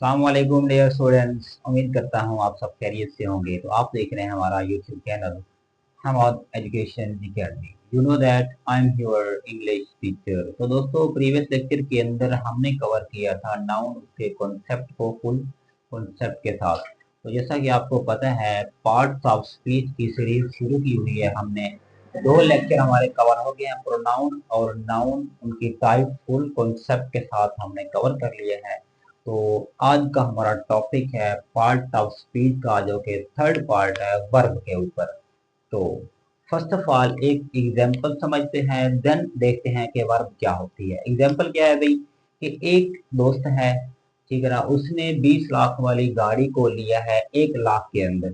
अस्सलामुअलैकुम dear students. उम्मीद करता हूँ आप सब खैरियत से होंगे। तो आप देख रहे हैं हमारा YouTube channel Hamad education academy. You know that I am your English teacher. तो दोस्तों, प्रीवियस लेक्चर के अंदर हमने कवर किया था नाउन के कॉन्सेप्ट को फुल कॉन्सेप्ट के साथ। तो जैसा कि आपको पता है, पार्ट्स ऑफ स्पीच की सीरीज शुरू की हुई है हमने। दो लेक्चर हमारे कवर हो गए हैं, प्रोनाउन और नाउन उनकी टाइप फुल कॉन्सेप्ट के साथ हमने कवर कर लिए हैं। तो आज का हमारा टॉपिक है पार्ट ऑफ स्पीच का, जो कि थर्ड पार्ट है वर्ब के ऊपर। तो फर्स्ट ऑफ ऑल एक एग्जांपल समझते हैं, देन देखते हैं कि वर्ब क्या होती है। एग्जांपल क्या है भाई, कि एक दोस्त है, ठीक है ना, उसने 20 लाख वाली गाड़ी को लिया है 1 लाख के अंदर।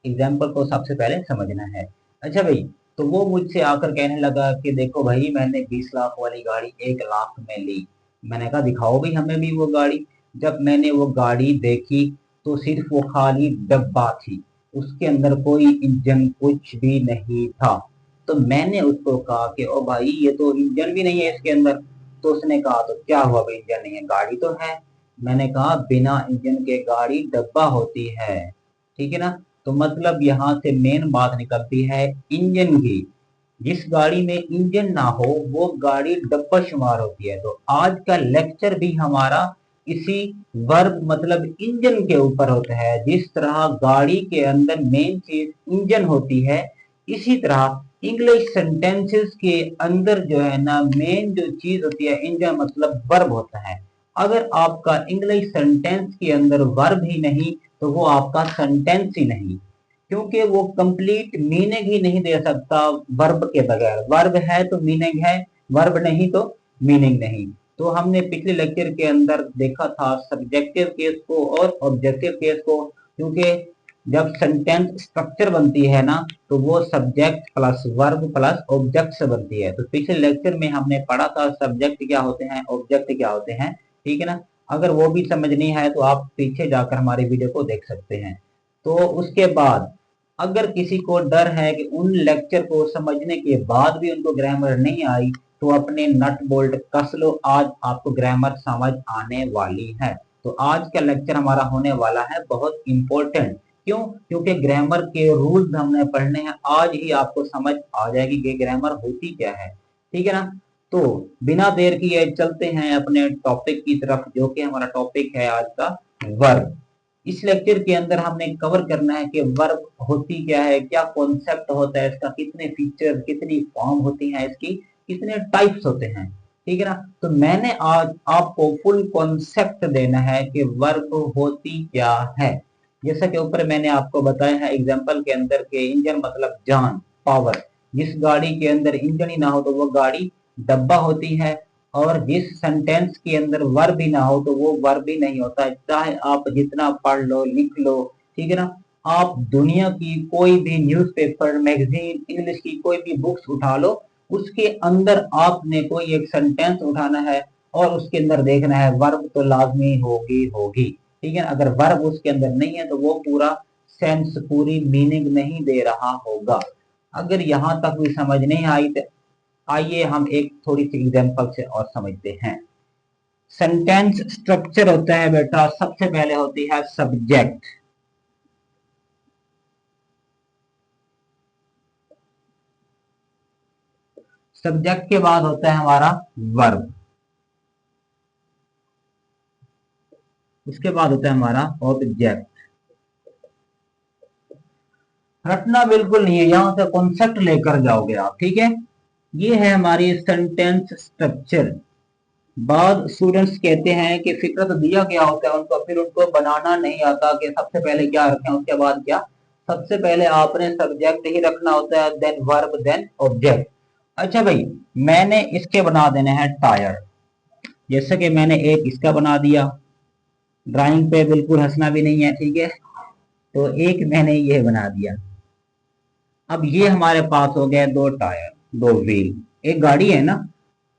एग्जाम्पल को सबसे पहले समझना है। अच्छा भाई, तो वो मुझसे आकर कहने लगा कि देखो भाई, मैंने 20 लाख वाली गाड़ी 1 लाख में ली। मैंने कहा दिखाओ भाई हमें भी वो गाड़ी। जब मैंने वो गाड़ी देखी तो सिर्फ वो खाली डब्बा थी, उसके अंदर कोई इंजन कुछ भी नहीं था। तो मैंने उसको कहा कि ओ भाई, ये तो इंजन भी नहीं है इसके अंदर। तो उसने कहा तो क्या हुआ भाई, इंजन नहीं है, गाड़ी तो है। मैंने कहा बिना इंजन के गाड़ी डब्बा होती है, ठीक है ना। तो मतलब यहाँ से मेन बात निकलती है इंजन की। जिस गाड़ी में इंजन ना हो वो गाड़ी डब्बा शुमार होती है। तो आज का लेक्चर भी हमारा इसी वर्ब मतलब इंजन के ऊपर होता है। जिस तरह गाड़ी के अंदर मेन चीज इंजन होती है, इसी तरह इंग्लिश सेंटेंसेस के अंदर जो है ना, मेन जो चीज होती है इंजन मतलब वर्ब होता है। अगर आपका इंग्लिश सेंटेंस के अंदर वर्ब ही नहीं तो वो आपका सेंटेंस ही नहीं, क्योंकि वो कंप्लीट मीनिंग ही नहीं दे सकता वर्ब के बगैर। वर्ब है तो मीनिंग है, वर्ब नहीं तो मीनिंग नहीं। तो हमने पिछले लेक्चर के अंदर देखा था सब्जेक्टिव केस को और ऑब्जेक्टिव केस को, क्योंकि जब सेंटेंस स्ट्रक्चर बनती है ना, तो वो subject plus verb plus object से बनती है। तो पिछले लेक्चर में हमने पढ़ा था सब्जेक्ट क्या होते हैं, ऑब्जेक्ट क्या होते हैं, ठीक है ना। अगर वो भी समझ नहीं है तो आप पीछे जाकर हमारी वीडियो को देख सकते हैं। तो उसके बाद अगर किसी को डर है कि उन लेक्चर को समझने के बाद भी उनको ग्रामर नहीं आई, तो अपने नट बोल्ट कस लो, आज आपको ग्रामर समझ आने वाली है। तो आज का लेक्चर हमारा होने वाला है बहुत इंपॉर्टेंट। क्यों? क्योंकि ग्रामर के रूल्स हमने पढ़ने हैं। आज ही आपको समझ आ जाएगी कि ग्रामर होती क्या है, ठीक है ना। तो बिना देर किए चलते हैं अपने टॉपिक की तरफ, जो कि हमारा टॉपिक है आज का वर्ब। इस लेक्चर के अंदर हमने कवर करना है कि वर्ब होती क्या है, क्या कॉन्सेप्ट होता है इसका, कितने फीचर कितनी फॉर्म होती हैं इसकी, कितने टाइप्स होते हैं, ठीक है ना। तो मैंने आज आपको फुल कॉन्सेप्ट देना है कि वर्ब होती क्या है। जैसा कि ऊपर मैंने आपको बताया है एग्जांपल के अंदर के इंजन मतलब जान, पावर। जिस गाड़ी के अंदर इंजन ही ना हो तो वो गाड़ी डब्बा होती है। और जिस सेंटेंस के अंदर वर्ब भी ना हो तो वो वर्ब भी नहीं होता है, चाहे आप जितना पढ़ लो लिख लो, ठीक है ना। आप दुनिया की कोई भी न्यूज़पेपर मैगजीन इंग्लिश की कोई भी बुक्स उठा लो, उसके अंदर आपने कोई एक सेंटेंस उठाना है और उसके अंदर देखना है वर्ब तो लाजमी होगी होगी, ठीक है ना। अगर वर्ब उसके अंदर नहीं है तो वो पूरा सेंस पूरी मीनिंग नहीं दे रहा होगा। अगर यहाँ तक भी समझ नहीं आई तो आइए हम एक थोड़ी सी एग्जांपल से और समझते हैं। सेंटेंस स्ट्रक्चर होता है बेटा, सबसे पहले होती है सब्जेक्ट। सब्जेक्ट के बाद होता है हमारा वर्ब, उसके बाद होता है हमारा ऑब्जेक्ट। रटना बिल्कुल नहीं है, यहां से कॉन्सेप्ट लेकर जाओगे आप, ठीक है। ये है हमारी सेंटेंस स्ट्रक्चर। बाद स्टूडेंट्स कहते हैं कि फिक्र तो दिया गया होता है उनको, फिर उनको बनाना नहीं आता कि सबसे पहले क्या रखें उसके बाद क्या। सबसे पहले आपने सब्जेक्ट ही रखना होता है, देन वर्ब देन ऑब्जेक्ट। अच्छा भाई, मैंने इसके बना देने हैं टायर। जैसे कि मैंने एक इसका बना दिया, ड्राइंग पे बिल्कुल हंसना भी नहीं है, ठीक है। तो एक मैंने ये बना दिया। अब ये हमारे पास हो गए दो टायर, दो व्हील, एक गाड़ी है ना।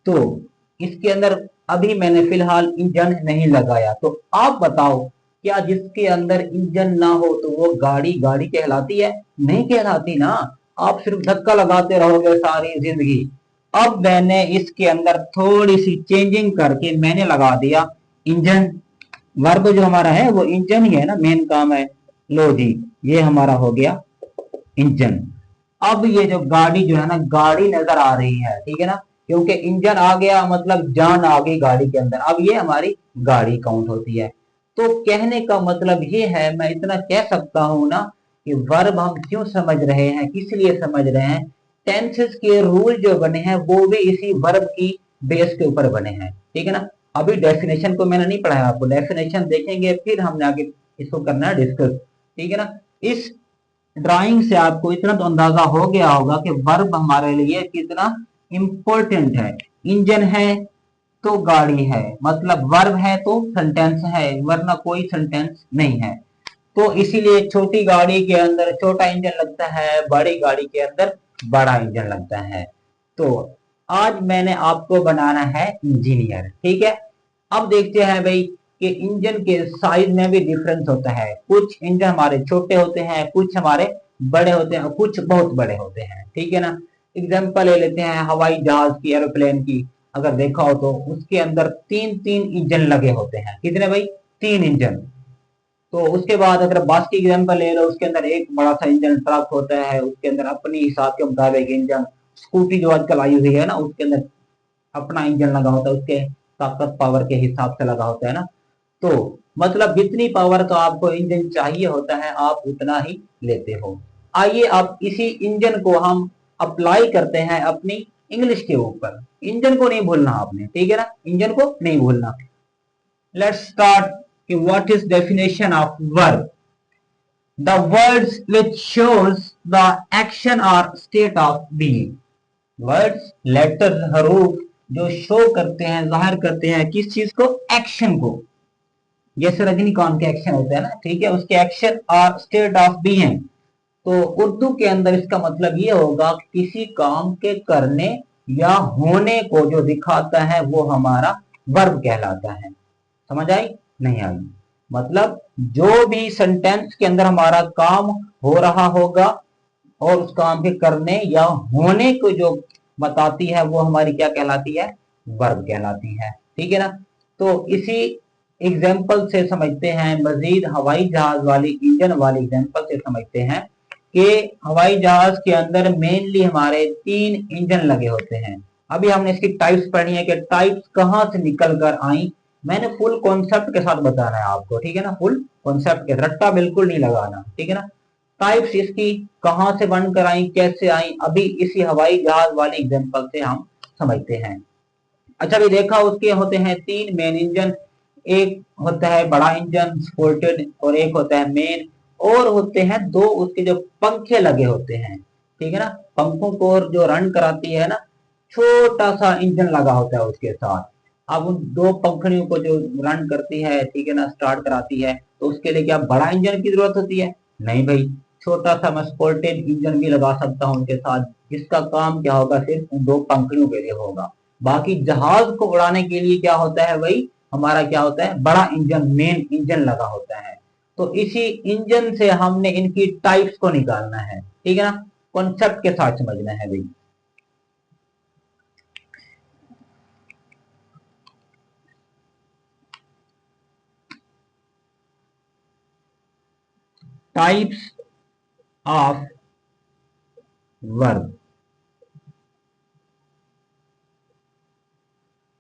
तो इसके अंदर अभी मैंने फिलहाल इंजन नहीं लगाया। तो आप बताओ, क्या जिसके अंदर इंजन ना हो तो वो गाड़ी गाड़ी कहलाती है? नहीं कहलाती ना। आप सिर्फ धक्का लगाते रहोगे सारी जिंदगी। अब मैंने इसके अंदर थोड़ी सी चेंजिंग करके मैंने लगा दिया इंजन। वर्ब जो हमारा है वो इंजन ही है ना, मेन काम है। लो जी, ये हमारा हो गया इंजन। अब ये जो गाड़ी जो है ना, गाड़ी नजर आ रही है, ठीक है ना, क्योंकि इंजन आ गया मतलब जान आ गई गाड़ी के अंदर, अब ये हमारी गाड़ी काउंट होती है। तो कहने का मतलब ये है, मैं इतना कह सकता हूं ना कि वर्ब हम क्यों समझ रहे हैं, किस लिए समझ रहे हैं, टेंसेस के रूल जो बने हैं वो भी इसी वर्ब की बेस के ऊपर बने हैं, ठीक है ना। अभी डेफिनेशन को मैंने नहीं पढ़ाया आपको, डेफिनेशन देखेंगे फिर हमने आगे इसको करना है डिस्कस, ठीक है ना। इस ड्राइंग से आपको इतना तो अंदाजा हो गया होगा कि वर्ब हमारे लिए कितना इंपॉर्टेंट है। इंजन है तो गाड़ी है, मतलब वर्ब है तो सेंटेंस है, वरना कोई सेंटेंस नहीं है। तो इसीलिए छोटी गाड़ी के अंदर छोटा इंजन लगता है, बड़ी गाड़ी के अंदर बड़ा इंजन लगता है। तो आज मैंने आपको बनाना है इंजीनियर, ठीक है। अब देखते हैं भाई कि इंजन के साइज में भी डिफरेंस होता है, कुछ इंजन हमारे छोटे होते हैं, कुछ हमारे बड़े होते हैं, कुछ बहुत बड़े होते हैं, ठीक है ना। एग्जांपल ले लेते हैं हवाई जहाज की, एरोप्लेन की। अगर देखा हो तो उसके अंदर तीन तीन इंजन लगे होते हैं, कितने भाई, तीन इंजन। तो उसके बाद अगर बस की एग्जांपल ले लो, उसके अंदर एक बड़ा सा इंजन, ट्रक होता है उसके अंदर अपनी हिसाब के मुताबिक इंजन। स्कूटी जो आजकल आई हुई है ना, उसके अंदर अपना इंजन लगा होता है, उसके ताकत पावर के हिसाब से लगा होता है ना। तो मतलब जितनी पावर तो आपको इंजन चाहिए होता है, आप उतना ही लेते हो। आइए अब इसी इंजन को हम अप्लाई करते हैं अपनी इंग्लिश के ऊपर। इंजन को नहीं भूलना आपने, ठीक है ना, इंजन को नहीं भूलना। लेट्स स्टार्ट कि what is definition of verb. The words which shows the action or state of being। Words, letters, हरूफ जो शो करते हैं, जाहिर करते हैं किस चीज को, एक्शन को। जैसे रजनीकांत के एक्शन होते हैं ना, ठीक है, उसके एक्शन और स्टेट ऑफ बीइंग। तो उर्दू के अंदर इसका मतलब ये होगा कि किसी काम के करने या होने को जो दिखाता है वो हमारा वर्ब कहलाता है। समझ आई, नहीं आई? मतलब जो भी सेंटेंस के अंदर हमारा काम हो रहा होगा और उस काम के करने या होने को जो बताती है वो हमारी क्या कहलाती है, वर्ब कहलाती है, ठीक है ना। तो इसी एग्जाम्पल से समझते हैं, मजीद हवाई जहाज वाली इंजन वाली एग्जाम्पल से समझते हैं कि हवाई जहाज के अंदर मेनली हमारे तीन इंजन लगे होते हैं। अभी हमने इसकी टाइप्स पढ़ी है कि टाइप्स कहां से निकल कर आई। मैंने फुल कॉन्सेप्ट के साथ बताना है आपको, ठीक है ना, फुल कॉन्सेप्ट के, रट्टा बिल्कुल नहीं लगाना, ठीक है ना। टाइप्स इसकी कहां से बनकर आई, कैसे आई, अभी इसी हवाई जहाज वाली एग्जांपल से हम समझते हैं। अच्छा भी देखा, उसके होते हैं तीन मेन इंजन। एक होता है बड़ा इंजन सपोर्टेड, और एक होता है मेन, और होते हैं दो उसके जो पंखे लगे होते हैं, ठीक है ना। पंखों को जो रन कराती है ना, छोटा सा इंजन लगा होता है उसके साथ। अब उन दो पंखड़ियों को जो रन करती है, ठीक है ना, स्टार्ट कराती है, तो उसके लिए क्या बड़ा इंजन की जरूरत होती है? नहीं भाई, छोटा सा मैं स्पोर्टेड इंजन भी लगा सकता हूँ उनके साथ, जिसका काम क्या होगा, सिर्फ उन दो पंखड़ियों के लिए होगा। बाकी जहाज को उड़ाने के लिए क्या होता है भाई, हमारा क्या होता है, बड़ा इंजन, मेन इंजन लगा होता है। तो इसी इंजन से हमने इनकी टाइप्स को निकालना है, ठीक है ना, कॉन्सेप्ट के साथ समझना है भाई। Types of verb.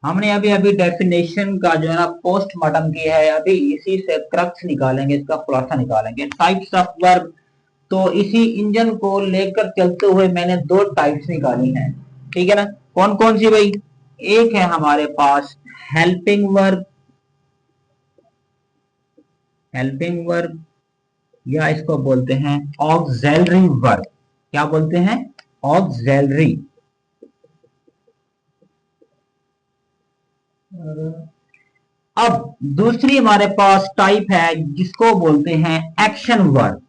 हमने अभी अभी डेफिनेशन का जो है ना पोस्टमार्टम किया है, अभी इसी से क्रक्स निकालेंगे, इसका खुलासा निकालेंगे, टाइप्स ऑफ वर्ब। तो इसी इंजन को लेकर चलते हुए मैंने दो टाइप्स निकाली हैं, ठीक है ना। कौन कौन सी भाई? एक है हमारे पास हेल्पिंग वर्ब, हेल्पिंग वर्ब, या इसको बोलते हैं ऑक्सिलरी वर्ब। क्या बोलते हैं? ऑक्सिलरी। अब दूसरी हमारे पास टाइप है जिसको बोलते हैं एक्शन वर्ब।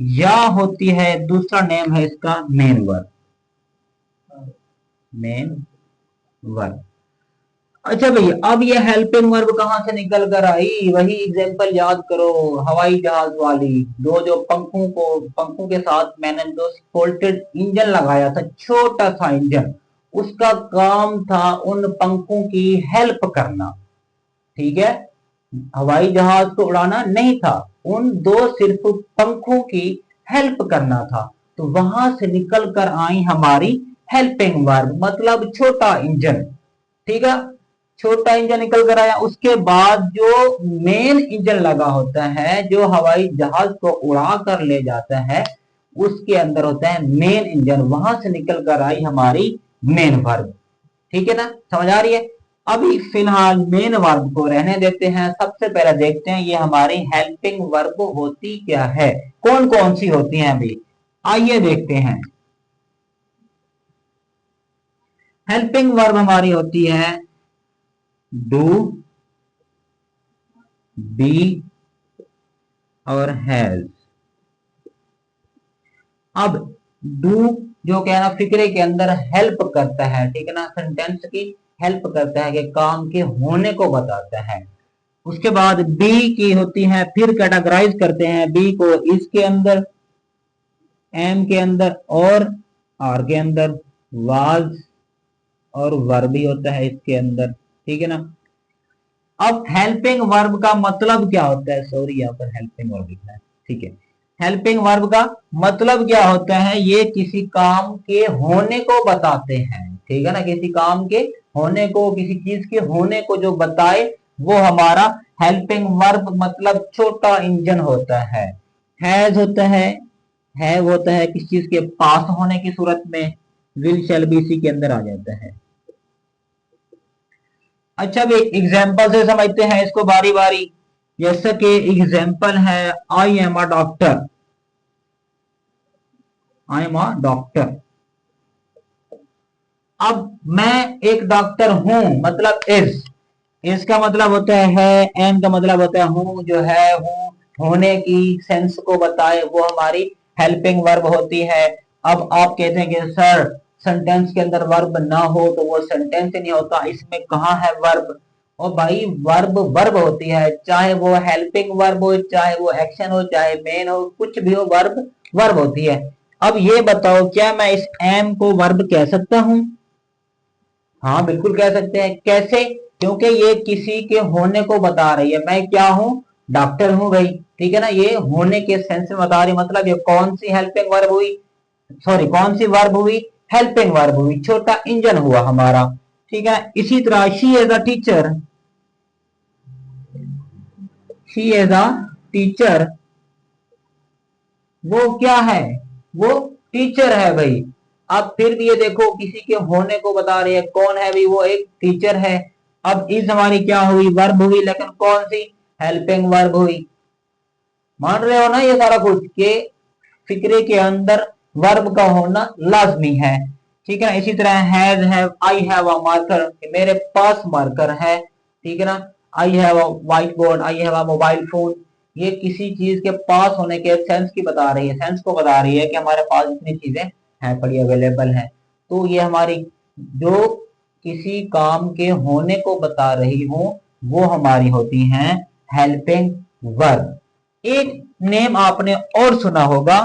या होती है, दूसरा नेम है इसका मेन वर्ब, मेन वर्ब। अच्छा भैया, अब ये हेल्पिंग वर्ब कहां से निकल कर आई? वही एग्जांपल याद करो, हवाई जहाज वाली, दो जो पंखों को, पंखों के साथ मैंने दो फोल्टेड इंजन लगाया था, छोटा सा इंजन, उसका काम था उन पंखों की हेल्प करना, ठीक है, हवाई जहाज को उड़ाना नहीं था, उन दो सिर्फ पंखों की हेल्प करना था। तो वहां से निकल कर आई हमारी हेल्पिंग वर्ब, मतलब छोटा इंजन, ठीक है, छोटा इंजन निकल कर आया। उसके बाद जो मेन इंजन लगा होता है, जो हवाई जहाज को उड़ा कर ले जाता है, उसके अंदर होता है मेन इंजन, वहां से निकल कर आई हमारी मेन वर्ब, ठीक है ना, समझ आ रही है। अभी फिलहाल मेन वर्ब को रहने देते हैं, सबसे पहले देखते हैं ये हमारी हेल्पिंग वर्ब होती क्या है, कौन कौन सी होती हैं अभी, आइए देखते हैं। हेल्पिंग वर्ब हमारी होती है डू, बी और हैज। अब डू जो क्या है ना, फिक्रे के अंदर हेल्प करता है, ठीक है ना, सेंटेंस की हेल्प करता है, कि काम के होने को बताता है। उसके बाद बी की होती है, फिर कैटेगराइज करते हैं बी को, इसके अंदर, एम के अंदर और आर के अंदर, वाज और वर्ब भी होता है इसके अंदर, ठीक है ना। अब हेल्पिंग वर्ब का मतलब क्या होता है, सॉरी यहाँ पर हेल्पिंग वर्ब लिखना है, ठीक है। हेल्पिंग वर्ब का मतलब क्या होता है, ये किसी काम के होने को बताते हैं, ठीक है ना, किसी काम के होने को, किसी चीज के होने को जो बताए, वो हमारा हेल्पिंग वर्ब, मतलब छोटा इंजन होता है। हैज होता है वो होता है किसी चीज के पास होने की सूरत में, विल शैल बी इसी के अंदर आ जाता है। अच्छा भी एग्जाम्पल से समझते हैं इसको बारी बारी। जैसा कि एग्जाम्पल है, I am a doctor, I am a doctor. अब मैं एक डॉक्टर हूं, मतलब इज का मतलब होता है, एम का मतलब होता है हूं, जो है हूं, होने की सेंस को बताए, वो हमारी हेल्पिंग वर्ब होती है। अब आप कहते हैं कि सर सेंटेंस के अंदर वर्ब ना हो तो वो सेंटेंस ही नहीं होता, इसमें कहाँ है वर्ब। और भाई वर्ब वर्ब होती है, चाहे वो हेल्पिंग वर्ब हो, चाहे वो एक्शन हो, चाहे मेन हो, कुछ भी हो, वर्ब वर्ब होती है। अब ये बताओ, क्या मैं इस एम को वर्ब कह सकता हूं? हाँ बिल्कुल कह सकते हैं। कैसे? क्योंकि ये किसी के होने को बता रही है, मैं क्या हूं, डॉक्टर हूं भाई, ठीक है ना, ये होने के सेंस में बता रही है। मतलब ये कौन सी हेल्पिंग वर्ब हुई, सॉरी कौन सी वर्ब हुई, हेल्पिंग वर्ब हुई, छोटा इंजन हुआ हमारा, ठीक है। इसी तरह she is a teacher, she is a teacher, वो क्या है, वो टीचर है भाई। अब फिर भी ये देखो किसी के होने को बता रही है, कौन है भी, वो एक टीचर है। अब इस हमारी क्या हुई, वर्ब हुई, लेकिन कौन सी, हेल्पिंग वर्ब हुई। मान रहे हो ना ये सारा कुछ, के फिक्रे के अंदर वर्ब का होना लाजमी है, ठीक है ना। इसी तरह हैज है, आई हैव अ मार्कर, मेरे पास मार्कर है, ठीक है ना। I have a white board, I have a mobile phone, ये किसी चीज के पास होने के सेंस की बता रही है, सेंस को बता रही है कि हमारे पास इतनी चीजें हैं, पड़ी अवेलेबल हैं। तो ये हमारी जो किसी काम के होने को बता रही हो, वो हमारी होती हैं हेल्पिंग वर्ब। एक नेम आपने और सुना होगा,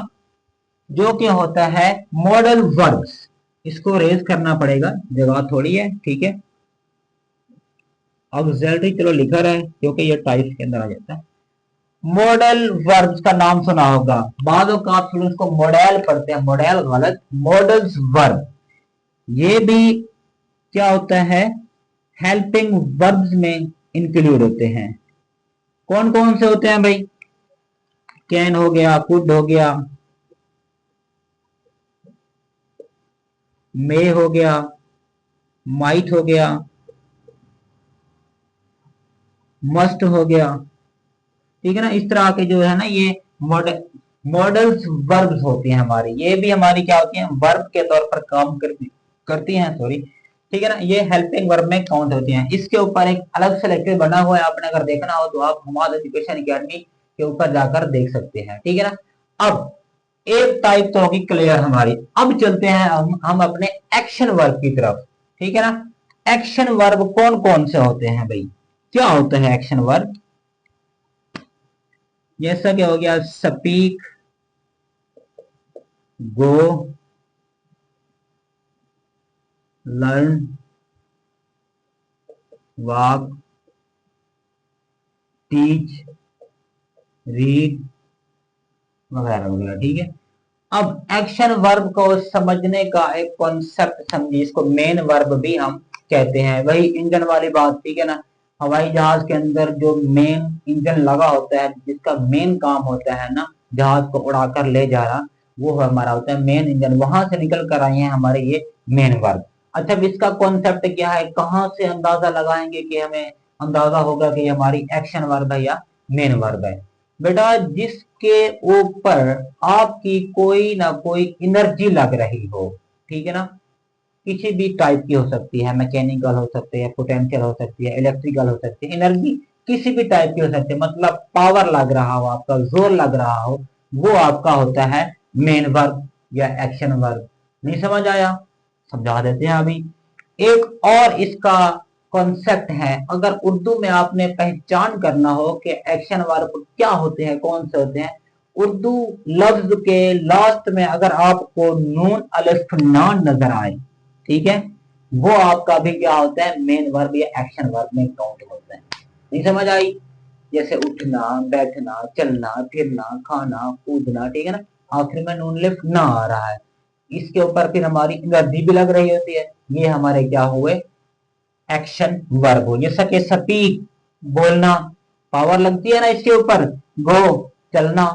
जो कि होता है मॉडल वर्ब्स। इसको रेज करना पड़ेगा, जगह थोड़ी है, ठीक है। ऑक्सिलरी चलो लिखा रहा है क्योंकि ये टाइप्स के अंदर आ जाता है। मॉडल वर्ब्स का नाम सुना होगा, बाद आप उसको मॉडल पढ़ते हैं, मॉडल गलत, मॉडल्स वर्ब। ये भी क्या होता है, हेल्पिंग वर्ब्स में इंक्लूड होते हैं। कौन कौन से होते हैं भाई, कैन हो गया, कुड हो गया, मे हो गया, माइट हो गया, मस्ट हो गया, ठीक है ना। इस तरह के जो है ना, ये मॉडल मॉडल्स वर्ब्स होती हैं हमारी, ये भी हमारी क्या होती हैं, वर्ब के तौर पर काम करती हैं, सॉरी, ठीक है ना। ये हेल्पिंग वर्ब में काउंट होती हैं। इसके ऊपर एक अलग से लेक्चर बना हुआ है, आपने अगर देखना हो तो आप हमारे एजुकेशन अकेडमी के ऊपर जाकर देख सकते हैं, ठीक है ना। अब एक टाइप तो होगी क्लियर हमारी। अब चलते हैं हम अपने एक्शन वर्ब की तरफ, ठीक है ना। एक्शन वर्ब कौन कौन से होते हैं भाई, क्या होता है एक्शन वर्ब। जैसा कि हो गया स्पीक, गो, लर्न, वॉक, टीच, रीड वगैरह वगैरह। ठीक है, अब एक्शन वर्ब को समझने का एक कॉन्सेप्ट समझिए, इसको मेन वर्ब भी हम कहते हैं। वही इंजन वाली बात, ठीक है ना, हवाई जहाज के अंदर जो मेन इंजन लगा होता है, जिसका मेन काम होता है ना जहाज को उड़ाकर ले जा रहा, वो हमारा होता है मेन इंजन। वहां से निकल कर आए हैं हमारे ये मेन वर्ब। अच्छा, अब इसका कॉन्सेप्ट क्या है, कहाँ से अंदाजा लगाएंगे कि हमें अंदाजा होगा कि हमारी एक्शन वर्ब है या मेन वर्ब है? बेटा, जिसके ऊपर आपकी कोई ना कोई एनर्जी लग रही हो, ठीक है ना, किसी भी टाइप की हो सकती है, मैकेनिकल हो सकती है, पोटेंशियल हो सकती है, इलेक्ट्रिकल हो सकती है, एनर्जी किसी भी टाइप की हो सकती है, मतलब पावर लग रहा हो, आपका जोर लग रहा हो, वो आपका होता है मेन वर्ब या एक्शन वर्ब। नहीं समझ आया? समझा देते हैं अभी। एक और इसका कॉन्सेप्ट है, अगर उर्दू में आपने पहचान करना हो कि एक्शन वर्ब क्या होते हैं, कौन से होते हैं, उर्दू लफ्ज के लास्ट में अगर आपको नून अलिफ नान नजर आए, ठीक है, वो आपका भी क्या होता है, मेन वर्ब या एक्शन वर्ब में काउंट होता है। नहीं समझ आई? जैसे उठना, बैठना, चलना, फिरना, खाना, कूदना, ठीक है ना, आखिर में नून अलिफ ना आ रहा है, इसके ऊपर फिर हमारी एनर्जी भी लग रही होती है, ये हमारे क्या हुए, एक्शन वर्ब हो। जैसा कि स्पीक, बोलना, पावर लगती है ना इसके ऊपर, गो, चलना,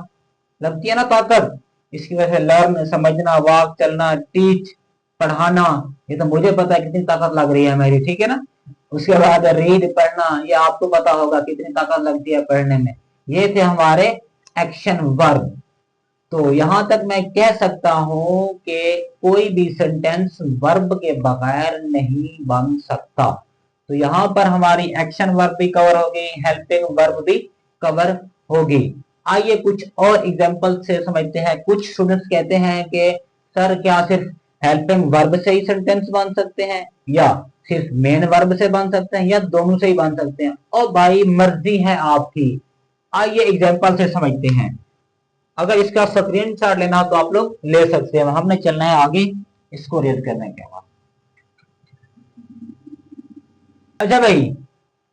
लगती है ना ताकत, इसकी वजह से लर्न, समझना, वॉक, चलना, टीच, पढ़ाना, ये तो मुझे पता है कितनी ताकत लग रही है मेरी, ठीक है ना। उसके बाद रीड, पढ़ना, ये आपको पता होगा कितनी ताकत लगती है पढ़ने में। ये थे हमारे एक्शन वर्ब। तो यहां तक मैं कह सकता हूं कि कोई भी सेंटेंस वर्ब के बगैर नहीं बन सकता। तो यहां पर हमारी एक्शन वर्ब भी कवर होगी, हेल्पिंग वर्ब भी कवर होगी। आइए कुछ और एग्जांपल से समझते हैं। कुछ स्टूडेंट्स कहते हैं कि सर क्या सिर्फ हेल्पिंग वर्ब से ही सेंटेंस बन सकते हैं, या सिर्फ मेन वर्ब से बन सकते हैं, या दोनों से ही बन सकते हैं? और भाई मर्जी है आपकी। आइए एग्जांपल से समझते हैं। अगर इसका स्क्रीन शॉट लेना हो तो आप लोग ले सकते हैं, हमने चलना है आगे इसको रेड करने के बाद। अच्छा भाई,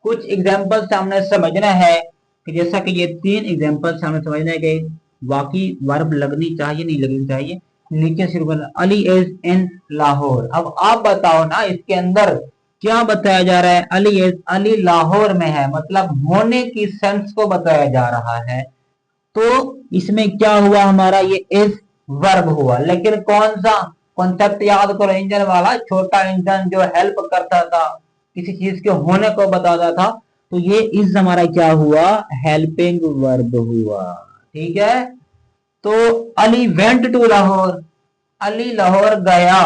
कुछ एग्जांपल सामने समझना है कि जैसा कि ये 3 एग्जांपल सामने समझना है कि वाकई वर्ब लगनी चाहिए नहीं लगनी चाहिए। नीचे शुरू करना, अली इज इन लाहौर। अब आप बताओ ना, इसके अंदर क्या बताया जा रहा है, अली इज, अली लाहौर में है, मतलब होने की सेंस को बताया जा रहा है। तो इसमें क्या हुआ हमारा, ये इज वर्ब हुआ, लेकिन कौन सा कॉन्सेप्ट याद करो, इंजन वाला, छोटा इंजन जो हेल्प करता था, किसी चीज के होने को बताता था। तो ये इज हमारा क्या हुआ, हेल्पिंग वर्ब हुआ। ठीक है, तो अली वेंट टू लाहौर, अली लाहौर गया।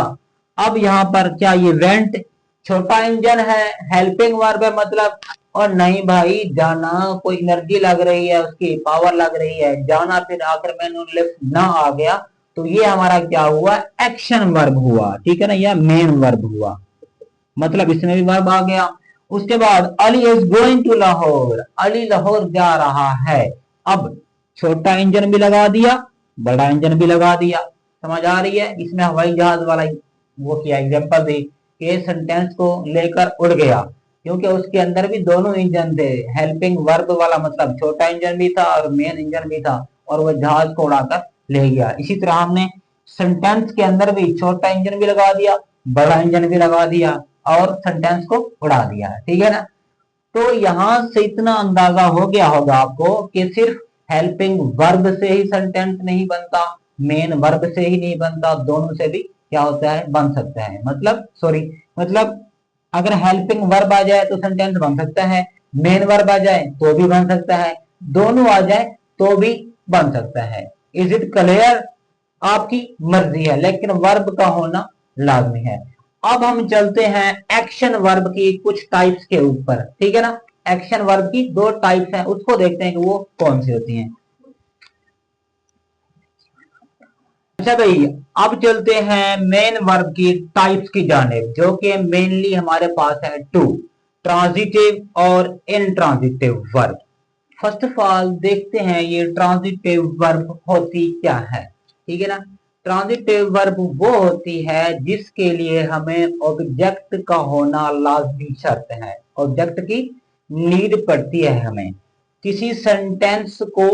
अब यहां पर क्या ये वेंट छोटा इंजन है, हेल्पिंग वर्ब है मतलब, और नहीं भाई, जाना कोई एनर्जी लग रही है, उसकी पावर लग रही है, जाना, फिर आखिर में नून लिफ्ट ना आ गया, तो ये हमारा क्या हुआ, एक्शन वर्ब हुआ। ठीक है ना, यह मेन वर्ब हुआ, मतलब इसमें भी वर्ब आ गया। उसके बाद Ali is going to Lahore, Ali Lahore जा रहा है। अब छोटा इंजन भी लगा दिया, बड़ा इंजन भी लगा दिया, समझ आ रही है? इसमें हवाई जहाज वाला वो किया एग्जांपल दी कि सेंटेंस को लेकर उड़ गया, क्योंकि उसके अंदर भी दोनों इंजन थे, हेल्पिंग वर्ब वाला मतलब छोटा इंजन भी था और मेन इंजन भी था, और वह जहाज को उड़ाकर ले गया। इसी तरह हमने सेंटेंस के अंदर भी छोटा इंजन भी लगा दिया, बड़ा इंजन भी लगा दिया, और सेंटेंस को उड़ा दिया। ठीक है ना? तो यहां से इतना अंदाजा हो गया होगा आपको कि सिर्फ हेल्पिंग वर्ब से ही सेंटेंस नहीं बनता, मेन वर्ब से ही नहीं बनता, दोनों से भी क्या होता है, बन सकता है। मतलब सॉरी, मतलब अगर हेल्पिंग वर्ब आ जाए तो सेंटेंस बन सकता है, मेन वर्ब आ जाए तो भी बन सकता है, दोनों आ जाए तो भी बन सकता है। Is it clear? आपकी मर्जी है, लेकिन वर्ब का होना लाजमी है। अब हम चलते हैं एक्शन वर्ब की कुछ टाइप्स के ऊपर, ठीक है ना। एक्शन वर्ब की 2 टाइप्स हैं, उसको देखते हैं कि वो कौन सी होती हैं। अच्छा भाई, अब चलते हैं मेन वर्ब की टाइप्स की जानिब, जो कि मेनली हमारे पास है 2, ट्रांजिटिव और intransitive verb. First of all देखते हैं ये ट्रांजिटिव वर्ब होती क्या है, ठीक है ना। ट्रांजिटिव वर्ब वो होती है जिसके लिए हमें ऑब्जेक्ट का होना लाजमी शर्त है, ऑब्जेक्ट की नीड पड़ती है हमें किसी सेंटेंस को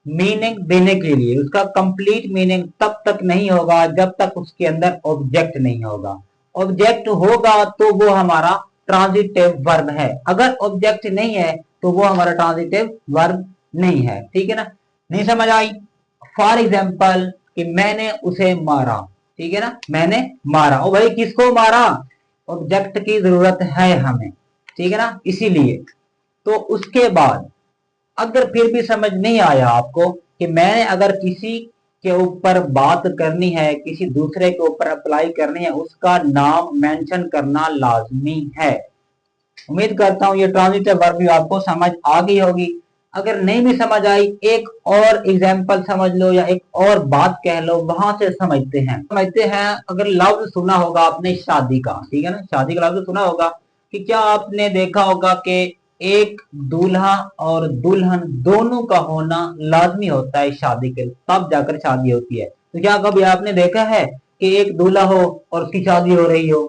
मीनिंग देने के लिए। उसका कंप्लीट मीनिंग तब तक नहीं होगा जब तक उसके अंदर ऑब्जेक्ट नहीं होगा। ऑब्जेक्ट होगा तो वो हमारा ट्रांजिटिव वर्ब है, अगर ऑब्जेक्ट नहीं है तो वो हमारा ट्रांजिटिव वर्ब नहीं है। ठीक है ना, नहीं समझ आई? फॉर एग्जाम्पल कि मैंने उसे मारा, ठीक है ना, मैंने मारा। ओ भाई किसको मारा? ऑब्जेक्ट की जरूरत है हमें, ठीक है ना, इसीलिए। तो उसके बाद अगर फिर भी समझ नहीं आया आपको कि मैंने अगर किसी के ऊपर बात करनी है, किसी दूसरे के ऊपर अप्लाई करनी है, उसका नाम मेंशन करना लाजमी है। उम्मीद करता हूं ये ट्रांजिटिव वर्ब भी आपको समझ आ गई होगी। अगर नहीं भी समझ आई, एक और एग्जांपल समझ लो या एक और बात कह लो, वहां से समझते हैं। अगर लफ्ज सुना होगा आपने शादी का, ठीक है ना, शादी का लफ्ज सुना होगा कि क्या आपने देखा होगा कि एक दूल्हा और दुल्हन दोनों का होना लाजमी होता है शादी के, तब जाकर शादी होती है। तो क्या कभी आपने देखा है कि एक दूल्हा हो और उसकी शादी हो रही हो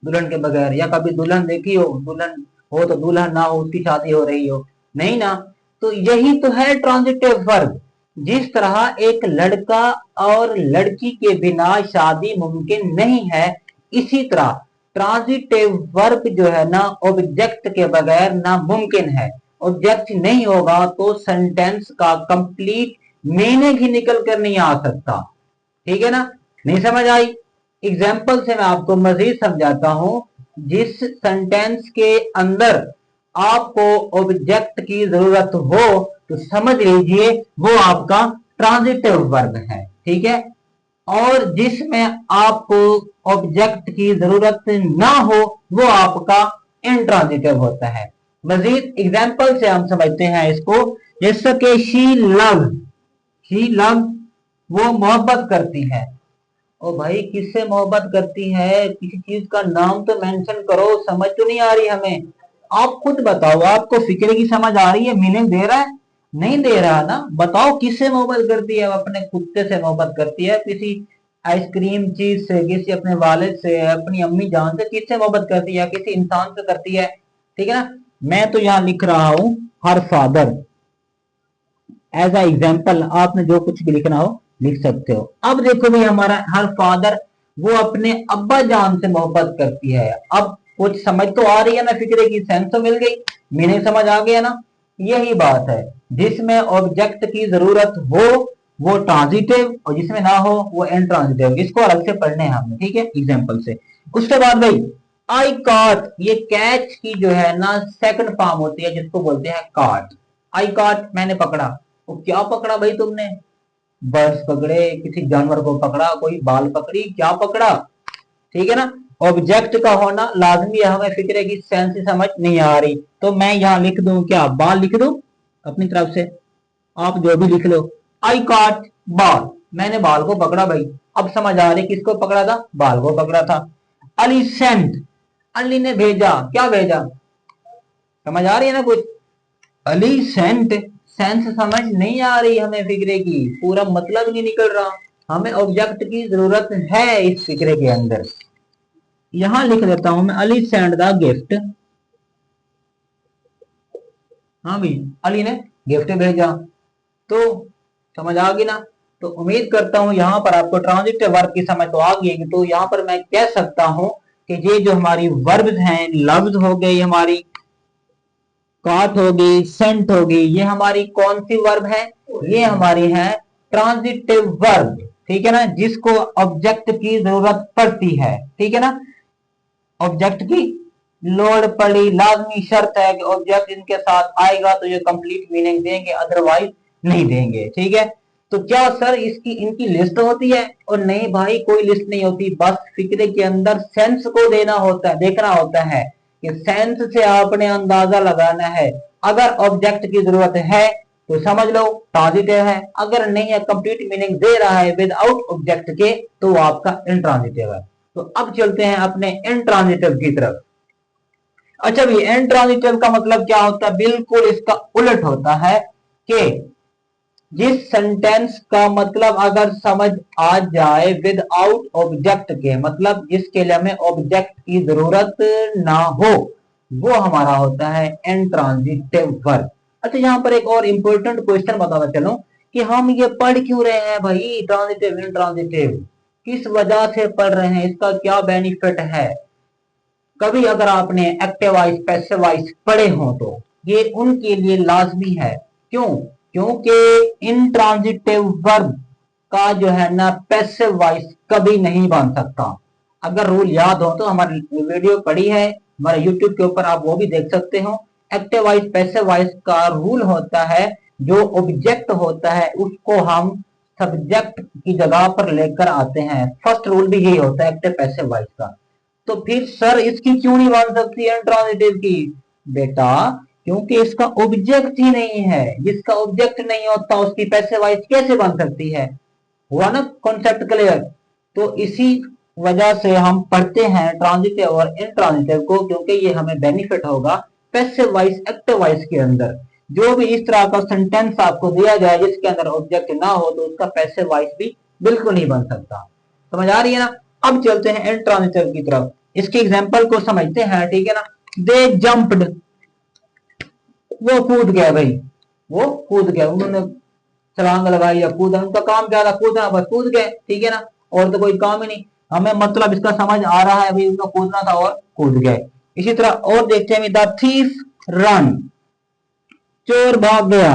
दुल्हन के बगैर? या कभी दुल्हन देखी हो, दुल्हन हो तो दुल्हन ना हो उसकी शादी हो रही हो? नहीं ना। तो यही तो है ट्रांजिटिव वर्ब। जिस तरह एक लड़का और लड़की के बिना शादी मुमकिन नहीं है, इसी तरह ट्रांजिटिव वर्ब जो है ना ऑब्जेक्ट के बगैर नामुमकिन है। ऑब्जेक्ट नहीं होगा तो सेंटेंस का कंप्लीट मीनिंग ही निकल कर नहीं आ सकता। ठीक है ना, नहीं समझ आई? एग्जाम्पल से मैं आपको मजीद समझाता हूं। जिस सेंटेंस के अंदर आपको ऑब्जेक्ट की जरूरत हो तो समझ लीजिए वो आपका ट्रांजिटिव वर्ब है, ठीक है। और जिसमें आपको ऑब्जेक्ट की जरूरत ना हो वो आपका इंट्रांजिटिव होता है। मजीद एग्जाम्पल से हम समझते हैं इसको। जैसे कि शी लव, वो मोहब्बत करती है। ओ भाई किससे मोहब्बत करती है? किसी चीज का नाम तो मेंशन करो, समझ तो नहीं आ रही हमें। आप खुद बताओ, आपको फिक्र की समझ आ रही है? मीनिंग दे रहा है? नहीं दे रहा ना। बताओ किससे मोहब्बत करती है? अपने कुत्ते से मोहब्बत करती है, किसी आइसक्रीम चीज से, किसी अपने वालिद से, अपनी अम्मी जान से, किससे मोहब्बत करती है? किसी इंसान से करती है, ठीक है ना। मैं तो यहाँ लिख रहा हूं her father, as a example. आपने जो कुछ भी लिखना हो लिख सकते हो। अब देखो भाई हमारा हर फादर वो अपने अब्बा जान से मोहब्बत करती है। अब कुछ समझ तो आ रही है ना, फिक्रे की सेंस तो मिल गई, मीनिंग समझ आ गया ना। यही बात है, जिसमें ऑब्जेक्ट की जरूरत हो वो ट्रांजिटिव और जिसमें ना हो वो इंट्रांजिटिव। इसको अलग से पढ़ने हैं हमने, ठीक है, एग्जाम्पल से। उसके बाद भाई आई काट, ये कैच की जो है ना सेकंड फॉर्म होती है जिसको बोलते हैं काट। आई काट, मैंने पकड़ा। वो क्या पकड़ा भाई तुमने? बर्ड्स पकड़े, किसी जानवर को पकड़ा, कोई बाल पकड़ी, क्या पकड़ा? ठीक है ना। ऑब्जेक्ट का होना लाजमी है, हमें फिक्र की सेंस समझ नहीं आ रही तो मैं यहां लिख दूं क्या? बाल लिख दूं अपनी तरफ से, आप जो भी लिख लो। आई काट बाल, मैंने बाल को पकड़ा भाई। अब समझ आ रही किसको पकड़ा था? बाल को पकड़ा था। अली सेंट, अली ने भेजा, क्या भेजा? समझ आ रही है ना कुछ? अली सेंट, सेंस समझ नहीं आ रही हमें फिक्रे की, पूरा मतलब नहीं निकल रहा। हमें ऑब्जेक्ट की जरूरत है इस फिक्रे के अंदर। यहां लिख देता हूं मैं अली सेंड द गिफ्ट। हाँ भाई, अली ने गिफ्ट भेजा। तो समझ आ गई ना। तो उम्मीद करता हूं यहां पर आपको ट्रांजिटिव वर्ब की समझ तो आ गई। तो यहां पर मैं कह सकता हूं कि ये जो हमारी वर्ब हैं, लफ्ज हो गई हमारी, काट होगी, सेंट होगी, ये हमारी कौन सी वर्ब है? ये हमारी है ट्रांजिटिव वर्ब, ठीक है ना, जिसको ऑब्जेक्ट की जरूरत पड़ती है, ठीक है ना। ऑब्जेक्ट की लोड पड़ी, लाजमी शर्त है कि ऑब्जेक्ट इनके साथ आएगा तो ये कंप्लीट मीनिंग देंगे, अदरवाइज नहीं देंगे, ठीक है। तो क्या सर इसकी इनकी लिस्ट होती है? और नहीं भाई, कोई लिस्ट नहीं होती। बस फिक्रे के अंदर सेंस को देना होता है, देखना होता है कि सेंस से आपने अंदाजा लगाना है। अगर ऑब्जेक्ट की जरूरत है तो समझ लो ट्रांजिटिव है, अगर नहीं है, कंप्लीट मीनिंग दे रहा है विदाउट ऑब्जेक्ट के, तो आपका इंट्रांजिटिव है। तो अब चलते हैं अपने इंट्रांजिटिव की तरफ। अच्छा भी इंट्रांजिटिव का मतलब क्या होता है? बिल्कुल इसका उलट होता है कि जिस सेंटेंस का मतलब अगर समझ आ जाए विदाउट ऑब्जेक्ट के, मतलब जिसके लिए हमें ऑब्जेक्ट की जरूरत ना हो, वो हमारा होता है इंट्रांजिटिव वर्ब। अच्छा, यहाँ पर एक और इंपॉर्टेंट क्वेश्चन बताना चलो कि हम ये पढ़ क्यों रहे हैं भाई, ट्रांजिटिव इंट्रांजिटिव किस वजह से पढ़ रहे हैं, इसका क्या बेनिफिट है। कभी अगर आपने एक्टिव वॉइस पैसिव वॉइस पढ़े हो तो ये उनके लिए लाजमी है। क्यों? क्योंकि इंट्रांजिटिव वर्ब का जो है ना पैसिव वॉइस कभी नहीं बन सकता। अगर रूल याद हो तो हमारी वीडियो पड़ी है हमारे यूट्यूब के ऊपर, आप वो भी देख सकते हो। एक्टिव वॉइस पैसिव वॉइस का रूल होता है, जो ऑब्जेक्ट होता है उसको हम सब्जेक्ट की जगह पर लेकर आते हैं। फर्स्ट रूल भी यही होता है एक्टिव पैसिव वॉइस का। तो फिर सर इसकी क्यों नहीं बन सकती है इंट्रांजिटिव की? बेटा क्योंकि इसका ऑब्जेक्ट ही नहीं है। जिसका ऑब्जेक्ट नहीं होता उसकी पैसिव वॉइस कैसे बन सकती है? हुआ ना कॉन्सेप्ट क्लियर? तो इसी वजह से हम पढ़ते हैं ट्रांजिटिव और इंट्रांजिटिव को, क्योंकि ये हमें बेनिफिट होगा पैसिव वॉइस एक्टिव वॉइस के अंदर। जो भी इस तरह का सेंटेंस आपको दिया जाए जिसके अंदर ऑब्जेक्ट ना हो तो उसका पैसिव वॉइस भी बिल्कुल नहीं बन सकता। समझ आ रही है ना? अब चलते हैं इंट्रांजिटिव की तरफ, इसके एग्जाम्पल को समझते हैं, ठीक है ना। दे जंप्ड, वो कूद गया भाई, वो कूद गया, उन्होंने छलांग लगाई या कूदा, उनका काम क्या था? कूदना, बस कूद गए, ठीक है ना। और तो कोई काम ही नहीं। हमें मतलब इसका समझ आ रहा है भाई, उनको कूदना था और कूद गए। इसी तरह और देखते हैं, द थीफ रन, चोर भाग गया।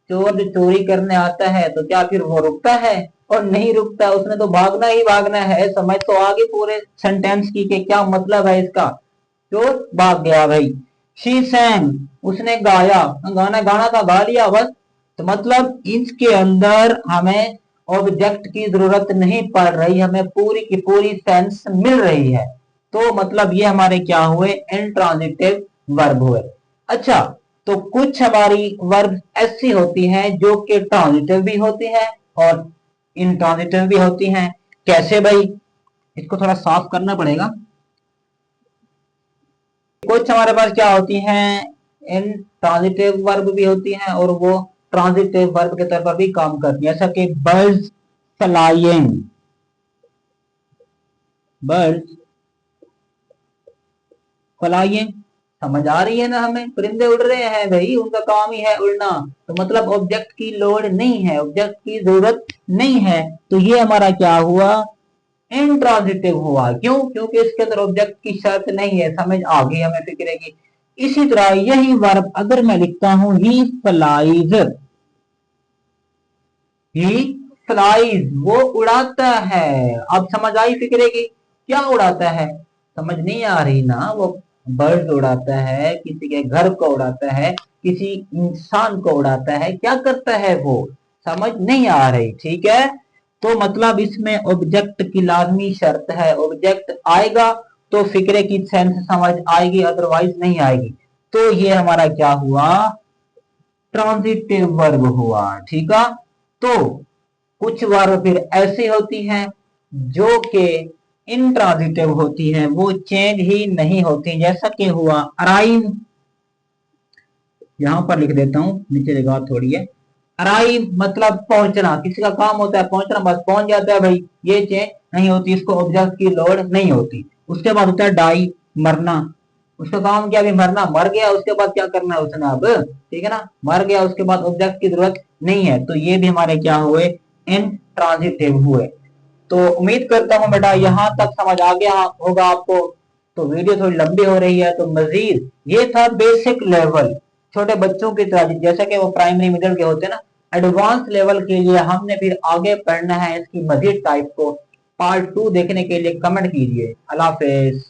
चोर जो चोरी करने आता है तो क्या फिर वो रुकता है? और नहीं रुकता, उसने तो भागना ही भागना है। समझ तो आगे पूरे सेंटेंस की कि क्या मतलब है इसका। चोर भाग गया भाई। शी सैंग, उसने गाया, गाना गाना था, गा लिया बस। तो मतलब इसके अंदर हमें ऑब्जेक्ट की जरूरत नहीं पड़ रही, हमें पूरी की पूरी सेंस मिल रही है। तो मतलब ये हमारे क्या हुए? इंट्रांजिटिव वर्ब हुए। अच्छा, तो कुछ हमारी वर्ब ऐसी होती हैं जो कि ट्रांजिटिव भी होती हैं और इंट्रांजिटिव भी होती हैं। कैसे भाई? इसको थोड़ा साफ करना पड़ेगा। कुछ हमारे पास क्या होती हैं, इन ट्रांजिटिव वर्ब भी होती हैं और वो ट्रांजिटिव वर्ब के तौर पर भी काम करती है, जैसा कि बर्ड्स फ्लाइंग, बर्ड्स फ्लाइंग। समझ आ रही है ना? हमें परिंदे उड़ रहे हैं भाई, उनका काम ही है उड़ना। तो मतलब ऑब्जेक्ट की लोड नहीं है, ऑब्जेक्ट की जरूरत नहीं है। तो ये हमारा क्या हुआ? इंट्रांजिटिव हुआ। क्यों? क्योंकि इसके अंदर ऑब्जेक्ट की शर्त नहीं है। समझ आ गई हमें फिक्र की। इसी तरह यही वर्ब अगर मैं लिखता हूं ही फ्लाइज, ही फ्लाइज, वो उड़ाता है। अब समझ आई फिक्रे की? क्या उड़ाता है? समझ नहीं आ रही ना? वो बर्ड उड़ाता है, किसी के घर को उड़ाता है, किसी इंसान को उड़ाता है, क्या करता है वो? समझ नहीं आ रही, ठीक है। तो मतलब इसमें ऑब्जेक्ट की लाजमी शर्त है, ऑब्जेक्ट आएगा तो फिक्रे की सेंस समझ आएगी, अदरवाइज नहीं आएगी। तो ये हमारा क्या हुआ? ट्रांजिटिव वर्ब हुआ, ठीक है। तो कुछ वर्ब फिर ऐसी होती हैं जो कि इंट्रांजिटिव होती हैं, वो चेंज ही नहीं होती, जैसा कि हुआ अराइव। यहां पर लिख देता हूं, नीचे जगह थोड़ी है। अराइव मतलब पहुंचना, किसी का काम होता है पहुंचना, बस पहुंच जाता है भाई, ये चेंज नहीं होती, इसको ऑब्जेक्ट की लोड नहीं होती। उसके बाद होता है डाई, मरना। उसका काम क्या? भी मरना, मर गया, उसके बाद क्या करना है उसने अब, ठीक है ना। मर गया, उसके बाद ऑब्जेक्ट की जरूरत नहीं है। तो ये भी हमारे क्या हुए? इंट्रांजिटिव हुए। तो उम्मीद करता हूं बेटा यहां तक समझ आ गया होगा आपको। तो वीडियो थोड़ी लंबी हो रही है तो मजीद ये था बेसिक लेवल, छोटे बच्चों की तरह, जैसे कि वो प्राइमरी मिडिल के होते हैं ना। एडवांस लेवल के लिए हमने फिर आगे पढ़ना है इसकी मजीद टाइप को। पार्ट 2 देखने के लिए कमेंट कीजिए। अल्लाह हाफिज।